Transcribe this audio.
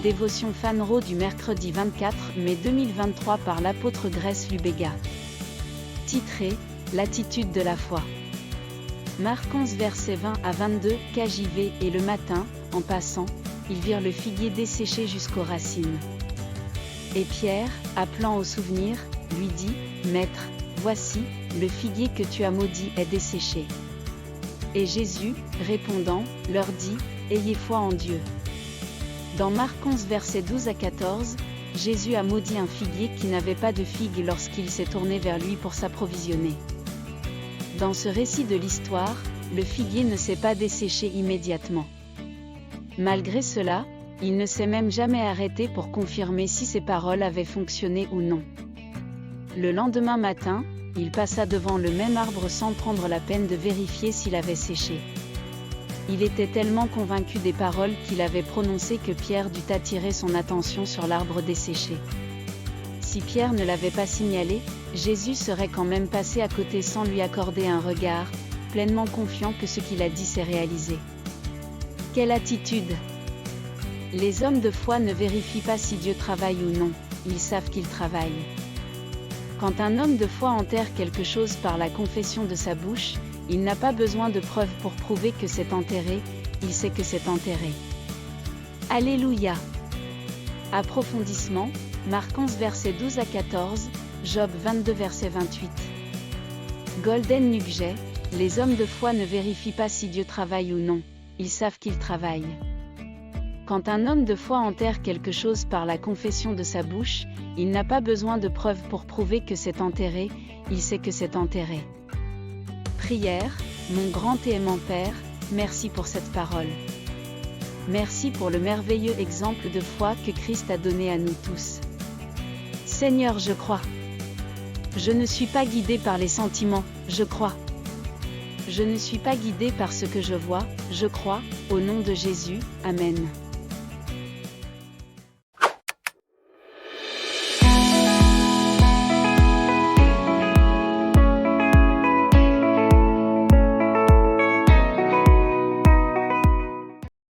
Dévotion Fanro du mercredi 24 mai 2023 par l'apôtre Grace Lubega. Titré « L'attitude de la foi ». Marc 11 versets 20 à 22, KJV. Et le matin, en passant, ils virent le figuier desséché jusqu'aux racines. Et Pierre, appelant au souvenir, lui dit, « Maître, voici, le figuier que tu as maudit est desséché. » Et Jésus, répondant, leur dit, « Ayez foi en Dieu. » Dans Marc 11 versets 12 à 14, Jésus a maudit un figuier qui n'avait pas de figues lorsqu'il s'est tourné vers lui pour s'approvisionner. Dans ce récit de l'histoire, le figuier ne s'est pas desséché immédiatement. Malgré cela, il ne s'est même jamais arrêté pour confirmer si ses paroles avaient fonctionné ou non. Le lendemain matin, il passa devant le même arbre sans prendre la peine de vérifier s'il avait séché. Il était tellement convaincu des paroles qu'il avait prononcées que Pierre dut attirer son attention sur l'arbre desséché. Si Pierre ne l'avait pas signalé, Jésus serait quand même passé à côté sans lui accorder un regard, pleinement confiant que ce qu'il a dit s'est réalisé. Quelle attitude! Les hommes de foi ne vérifient pas si Dieu travaille ou non, ils savent qu'il travaille. Quand un homme de foi enterre quelque chose par la confession de sa bouche, il n'a pas besoin de preuves pour prouver que c'est enterré, il sait que c'est enterré. Alléluia! Approfondissement, Marc 11 versets 12 à 14, Job 22 verset 28. Golden Nugget, les hommes de foi ne vérifient pas si Dieu travaille ou non, ils savent qu'il travaille. Quand un homme de foi enterre quelque chose par la confession de sa bouche, il n'a pas besoin de preuves pour prouver que c'est enterré, il sait que c'est enterré. Prière, mon grand et aimant Père, merci pour cette parole. Merci pour le merveilleux exemple de foi que Christ a donné à nous tous. Seigneur, je crois. Je ne suis pas guidé par les sentiments, je crois. Je ne suis pas guidé par ce que je vois, je crois, au nom de Jésus, Amen.